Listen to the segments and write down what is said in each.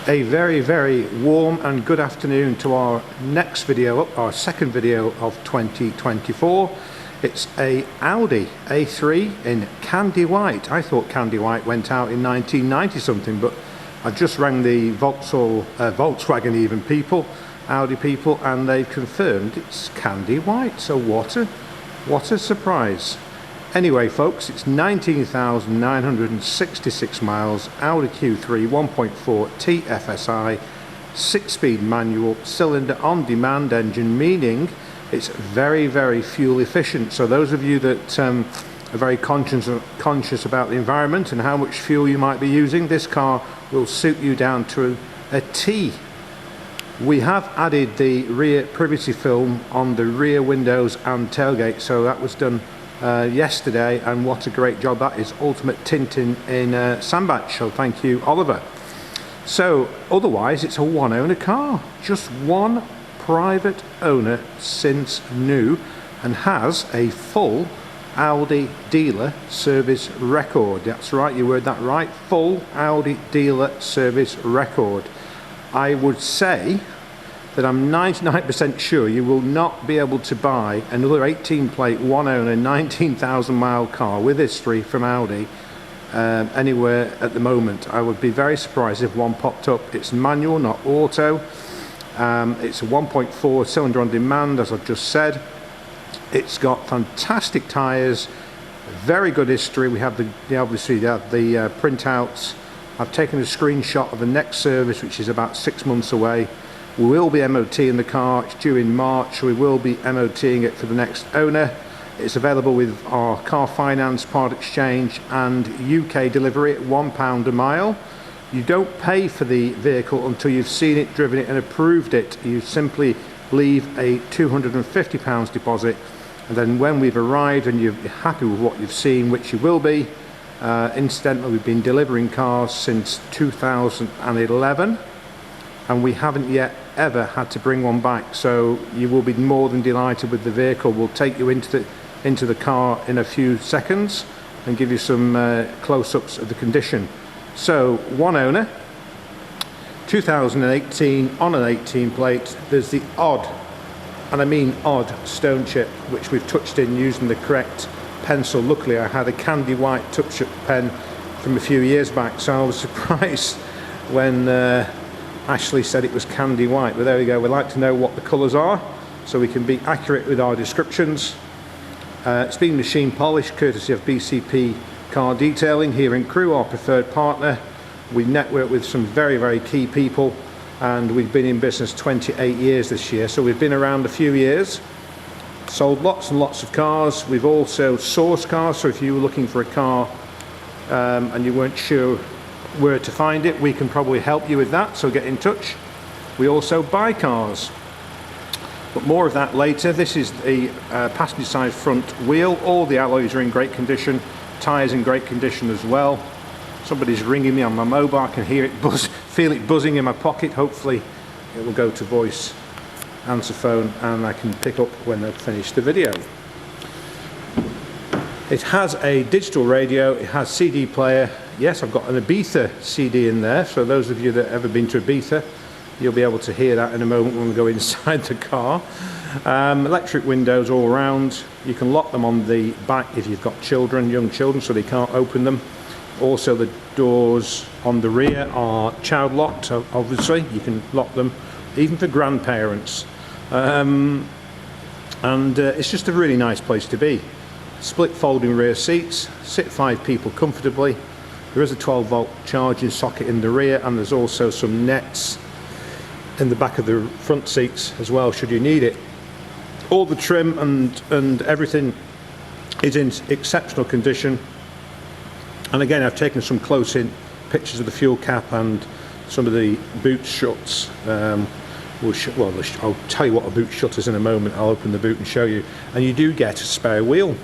A very warm and good afternoon to our next video up, our second video of 2024. It's a Audi A3 in candy white. I thought candy white went out in 1990 something, but I just rang the Volkswagen even people, Audi people, and they've confirmed it's candy white. So what a surprise. Anyway folks, it's 19,966 miles, Audi Q3 1.4 TFSI, 6-speed manual, cylinder on demand engine, meaning it's very fuel efficient. So those of you that are very conscious about the environment and how much fuel you might be using, this car will suit you down to a T. We have added the rear privacy film on the rear windows and tailgate, so that was done yesterday, and what a great job that is. Ultimate tinting in sandbatch, so thank you, Oliver. So otherwise it's a one owner car, just one private owner since new, and has a full Audi dealer service record. That's right, you heard that right, full Audi dealer service record. I would say that I'm 99% sure you will not be able to buy another 18 plate one owner 19,000 mile car with history from Audi anywhere at the moment. I would be very surprised if one popped up. It's manual, not auto. It's a 1.4 cylinder on demand, as I've just said. It's got fantastic tyres, very good history. We have the printouts. I've taken a screenshot of the next service, which is about 6 months away. We will be MOTing the car. It's due in March. We will be MOTing it for the next owner. It's available with our car finance, part exchange and UK delivery at £1 a mile. You don't pay for the vehicle until you've seen it, driven it and approved it. You simply leave a £250 deposit, and then when we've arrived and you're happy with what you've seen, which you will be, incidentally, we've been delivering cars since 2011 and we haven't yet ever had to bring one back, so you will be more than delighted with the vehicle. We'll take you into the car in a few seconds and give you some close-ups of the condition. So one owner, 2018 on an 18 plate. There's the odd, and I mean odd, stone chip which we've touched in using the correct pencil. Luckily I had a candy white touch-up pen from a few years back, so I was surprised when Ashley said it was candy white, but there we go. We like to know what the colours are so we can be accurate with our descriptions. It's been machine polished courtesy of BCP Car Detailing here in Crewe, our preferred partner. We network with some very key people, and we've been in business 28 years this year, so we've been around a few years, sold lots and lots of cars. We've also sourced cars, so if you were looking for a car and you weren't sure where to find it, we can probably help you with that, so get in touch. We also buy cars, but more of that later. This is the passenger side front wheel. All the alloys are in great condition, tyres in great condition as well. Somebody's ringing me on my mobile. I can hear it feel it buzzing in my pocket. Hopefully it will go to voice answer phone and I can pick up when I've finished the video. It has a digital radio, it has CD player. Yes, I've got an Ibiza CD in there, so those of you that have ever been to Ibiza, you'll be able to hear that in a moment when we go inside the car. Electric windows all around. You can lock them on the back if you've got children, young children, so they can't open them. Also the doors on the rear are child locked, so obviously you can lock them even for grandparents. It's just a really nice place to be. Split folding rear seats, sit 5 people comfortably. There is a 12-volt charging socket in the rear, and there's also some nets in the back of the front seats as well, should you need it. All the trim and everything is in exceptional condition. And again, I've taken some close-in pictures of the fuel cap and some of the boot shuts. I'll tell you what a boot shut is in a moment. I'll open the boot and show you. And you do get a spare wheel.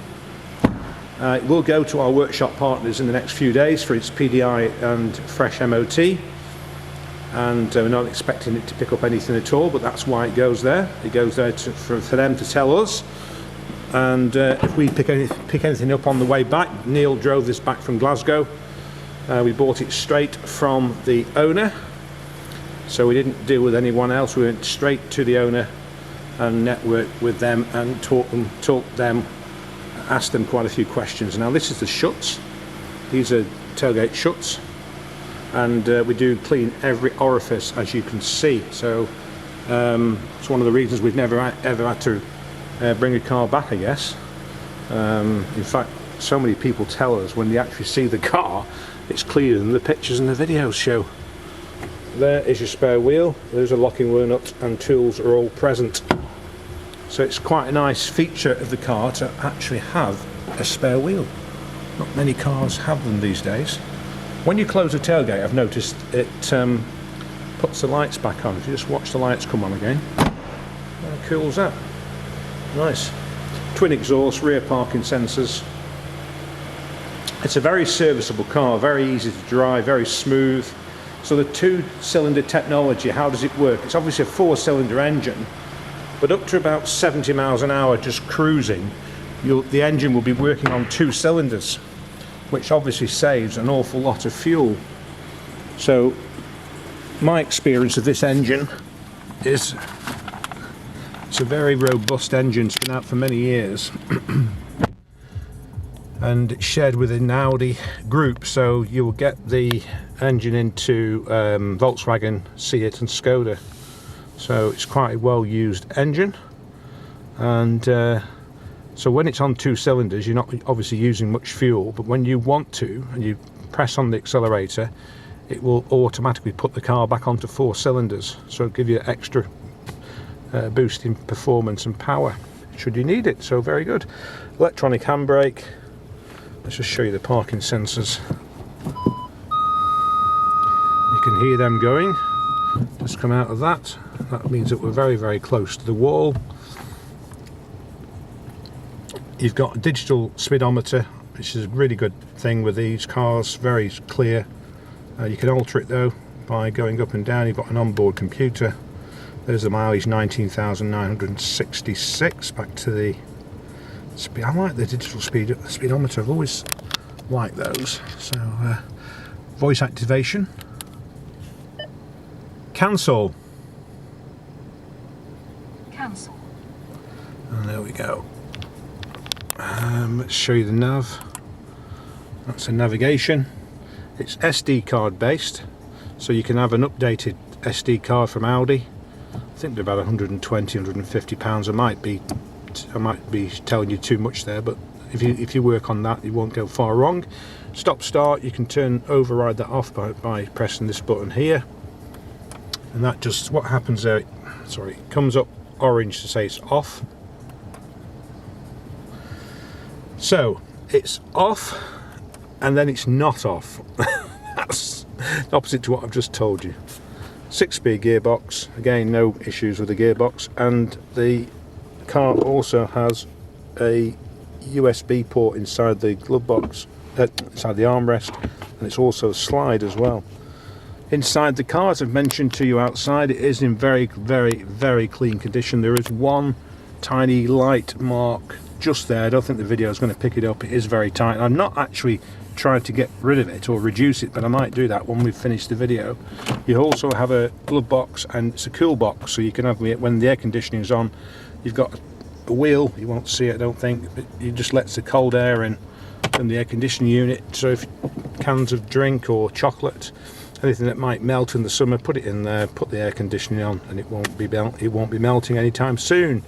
It will go to our workshop partners in the next few days for its PDI and fresh MOT, and we're not expecting it to pick up anything at all, but that's why it goes there. It goes there for them to tell us, and if we pick anything up on the way back, Neil drove this back from Glasgow. We bought it straight from the owner. So we didn't deal with anyone else. We went straight to the owner and networked with them and talked them, asked them quite a few questions. Now this is the shuts. These are tailgate shuts, and we do clean every orifice, as you can see. So it's one of the reasons we've never ever had to bring a car back, I guess. In fact, so many people tell us when they actually see the car, it's cleaner than the pictures and the videos show. There is your spare wheel. There's a locking wheel nut, and tools are all present. So it's quite a nice feature of the car to actually have a spare wheel. Not many cars have them these days. When you close the tailgate, I've noticed it puts the lights back on. If you just watch the lights come on again, how cool is that? Nice. Twin exhaust, rear parking sensors. It's a very serviceable car, very easy to drive, very smooth. So the 2-cylinder technology, how does it work? It's obviously a 4-cylinder engine, but up to about 70 miles an hour just cruising, the engine will be working on 2 cylinders, which obviously saves an awful lot of fuel. So my experience of this engine is it's a very robust engine. It's been out for many years. And it's shared with an Audi group, so you will get the engine into Volkswagen, Seat and Skoda. So it's quite a well used engine, and so when it's on 2 cylinders, you're not obviously using much fuel, but when you want to and you press on the accelerator, it will automatically put the car back onto 4 cylinders, so it'll give you extra boost in performance and power should you need it. So very good. Electronic handbrake. Let's just show you the parking sensors. You can hear them going. Just come out of that. That means that we're very, very close to the wall. You've got a digital speedometer, which is a really good thing with these cars, very clear. You can alter it though by going up and down. You've got an onboard computer. There's the mileage, 19,966. Back to the speed. I like the digital speedometer. I've always liked those. So voice activation, cancel, and there we go. Let's show you the nav. That's a navigation. It's SD card based, so you can have an updated SD card from Audi. I think they're about 120, 150 pounds. I might be telling you too much there, but if you work on that, you won't go far wrong. Stop start, you can override that off by pressing this button here, and that just, what happens there, it comes up orange to say it's off. So it's off, and then it's not off. That's opposite to what I've just told you. 6-speed gearbox, again no issues with the gearbox, and the car also has a USB port inside the glove box, inside the armrest, and it's also a slide as well. Inside the car, as I've mentioned to you outside, it is in very, very, very clean condition. There is one tiny light mark just there. I don't think the video is going to pick it up. It is very tight. I'm not actually trying to get rid of it or reduce it, but I might do that when we've finished the video. You also have a glove box, and it's a cool box, so you can have it when the air conditioning is on. You've got a wheel, you won't see it I don't think, but it just lets the cold air in from the air conditioning unit. So if cans of drink or chocolate, anything that might melt in the summer, put it in there, put the air conditioning on, and it won't be melting anytime soon.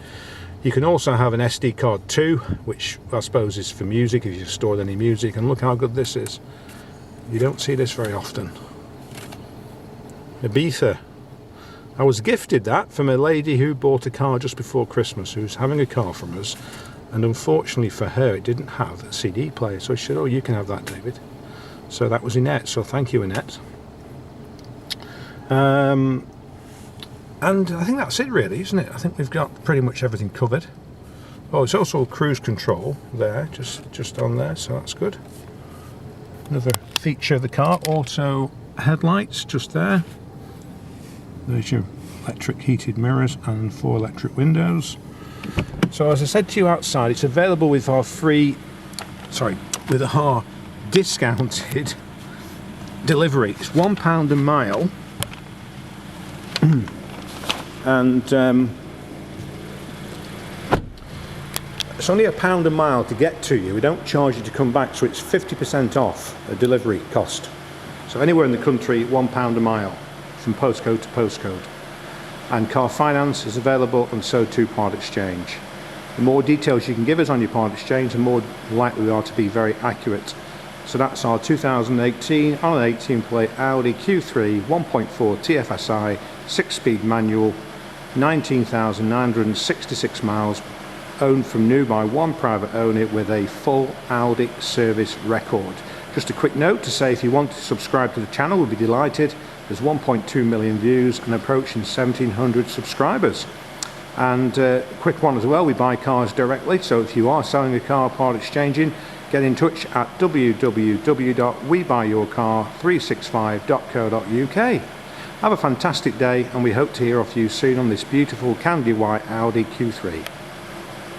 You can also have an SD card too, which I suppose is for music, if you've stored any music, and look how good this is. You don't see this very often. Ibiza. I was gifted that from a lady who bought a car just before Christmas, who's having a car from us, and unfortunately for her it didn't have a CD player, so she said, oh, you can have that, David. So that was Annette, so thank you, Annette. And I think that's it really, isn't it? I think we've got pretty much everything covered. Oh, it's also cruise control there, just on there, so that's good. Another feature of the car, auto headlights just there. There's your electric heated mirrors and 4 electric windows. So as I said to you outside, it's available with our with our discounted delivery. It's £1 a mile. And it's only £1 a mile to get to you. We don't charge you to come back, so it's 50% off a delivery cost. So anywhere in the country, £1 a mile from postcode to postcode. And car finance is available, and so too part exchange. The more details you can give us on your part exchange, the more likely we are to be very accurate. So that's our 2018 on an 18-plate Audi Q3 1.4 TFSI 6-speed manual, 19,966 miles, owned from new by one private owner with a full Audi service record. Just a quick note to say, if you want to subscribe to the channel, we'll be delighted. There's 1.2 million views and approaching 1,700 subscribers. And quick one as well, we buy cars directly, so if you are selling a car part exchanging, get in touch at www.webuyyourcar365.co.uk. Have a fantastic day, and we hope to hear of you soon on this beautiful candy white Audi Q3.